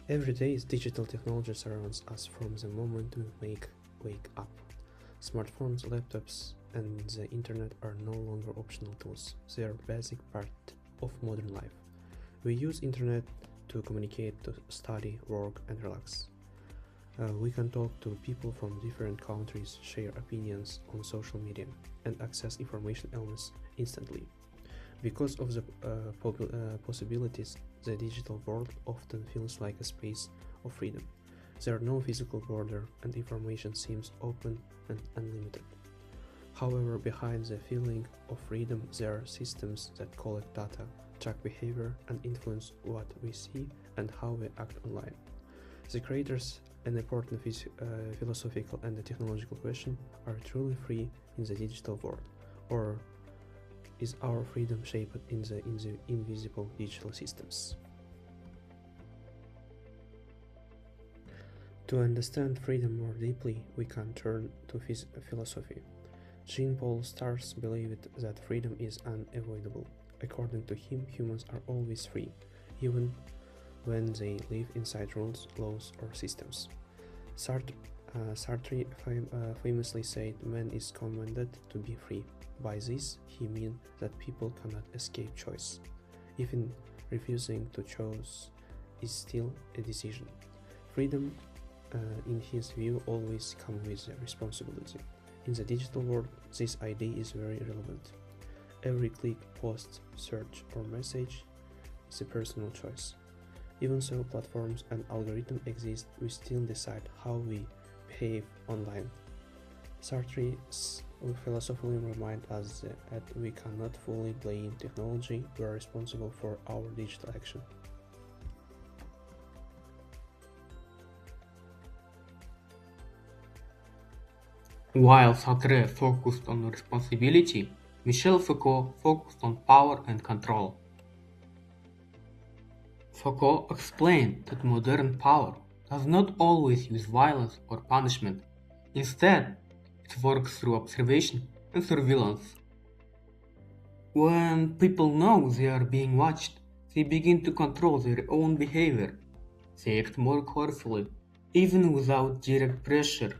Every day, digital technology surrounds us from the moment we wake up. Smartphones, laptops, and the internet are no longer optional tools. They are a basic part of modern life. We use internet to communicate, to study, work, and relax. We can talk to people from different countries, share opinions on social media, and access information almost instantly. Because of the possibilities, the digital world often feels like a space of freedom. There are no physical borders, and information seems open and unlimited. However, behind the feeling of freedom, there are systems that collect data, track behavior, and influence what we see and how we act online. The creators, an important philosophical and technological question: are we truly free in the digital world, or is our freedom shaped in the invisible digital systems? To understand freedom more deeply, we can turn to philosophy. Jean-Paul Sartre believed that freedom is unavoidable. According to him, humans are always free, even when they live inside rules, laws, or systems. Sartre famously said, "Man is commanded to be free." By this, he means that people cannot escape choice. Even refusing to choose is still a decision. Freedom, in his view, always comes with responsibility. In the digital world, this idea is very relevant. Every click, post, search, or message is a personal choice. Even so, platforms and algorithms exist, we still decide how we behave online. Sartre philosophically reminds us that we cannot fully blame technology, we are responsible for our digital action. While Sartre focused on responsibility, Michel Foucault focused on power and control. Foucault explained that modern power does not always use violence or punishment. Instead, it works through observation and surveillance. When people know they are being watched, they begin to control their own behavior. They act more carefully, even without direct pressure.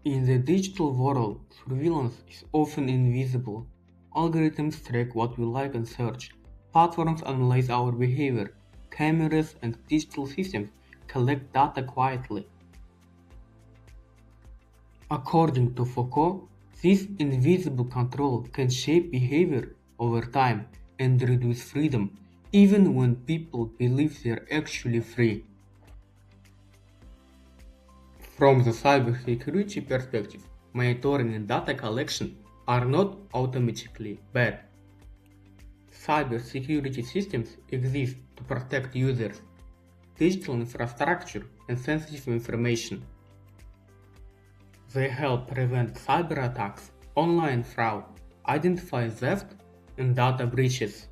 In the digital world, surveillance is often invisible. Algorithms track what we like and search. Platforms analyze our behavior. Cameras and digital systems collect data quietly. According to Foucault, this invisible control can shape behavior over time and reduce freedom, even when people believe they are actually free. From the cybersecurity perspective, monitoring and data collection are not automatically bad. Cybersecurity systems exist to protect users, digital infrastructure, and sensitive information. They help prevent cyber attacks, online fraud, identify theft, and data breaches.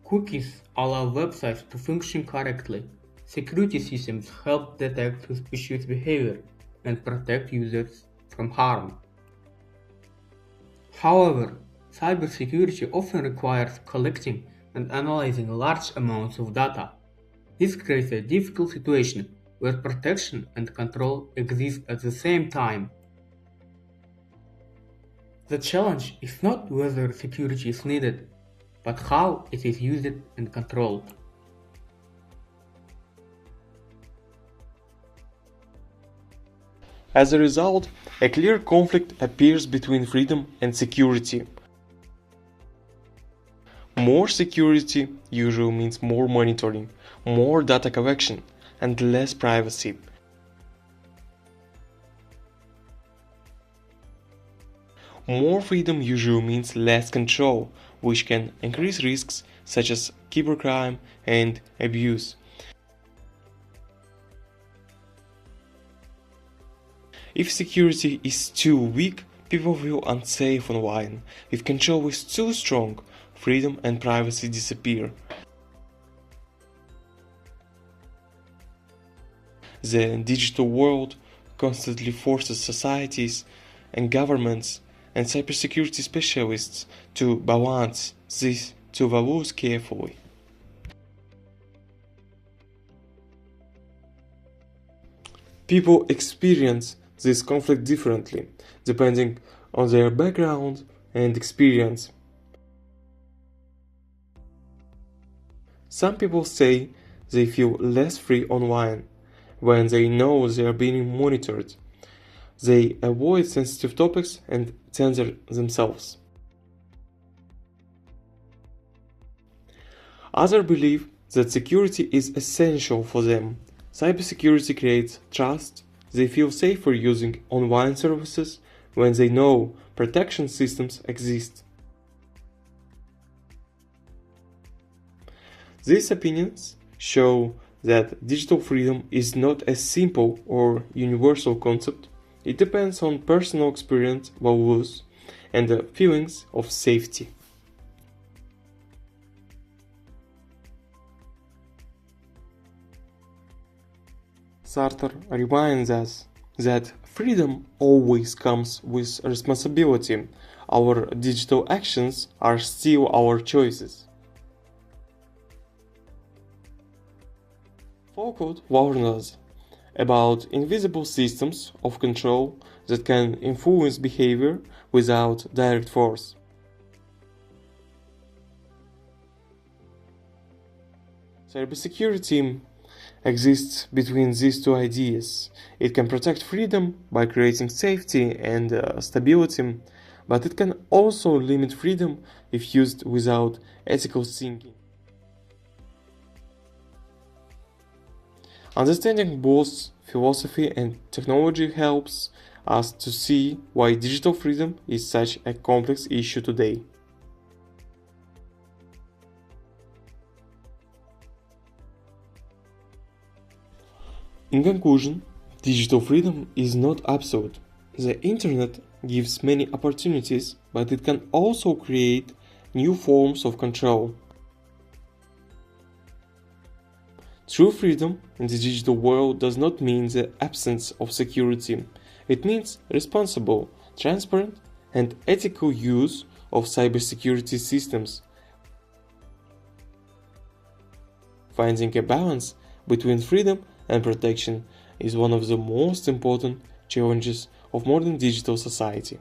Cookies allow websites to function correctly. Security systems help detect suspicious behavior and protect users from harm. However, cybersecurity often requires collecting and analyzing large amounts of data. This creates a difficult situation where protection and control exist at the same time. The challenge is not whether security is needed, but how it is used and controlled. As a result, a clear conflict appears between freedom and security. More security usually means more monitoring, more data collection, and less privacy. More freedom usually means less control, which can increase risks such as cybercrime and abuse. If security is too weak, people feel unsafe online. If control is too strong, freedom and privacy disappear. The digital world constantly forces societies and governments and cybersecurity specialists to balance these two values carefully. People experience this conflict differently, depending on their background and experience. Some people say they feel less free online when they know they are being monitored. They avoid sensitive topics and censor themselves. Others believe that security is essential for them. Cybersecurity creates trust. They feel safer using online services when they know protection systems exist. These opinions show that digital freedom is not a simple or universal concept. It depends on personal experience, values, and the feelings of safety. Sartre reminds us that freedom always comes with responsibility. Our digital actions are still our choices. Foucault warned us about invisible systems of control that can influence behavior without direct force. Cybersecurity exists between these two ideas. It can protect freedom by creating safety and stability, but it can also limit freedom if used without ethical thinking. Understanding both philosophy and technology helps us to see why digital freedom is such a complex issue today. In conclusion, digital freedom is not absolute. The internet gives many opportunities, but it can also create new forms of control. True freedom in the digital world does not mean the absence of security. It means responsible, transparent, and ethical use of cybersecurity systems. Finding a balance between freedom and protection is one of the most important challenges of modern digital society.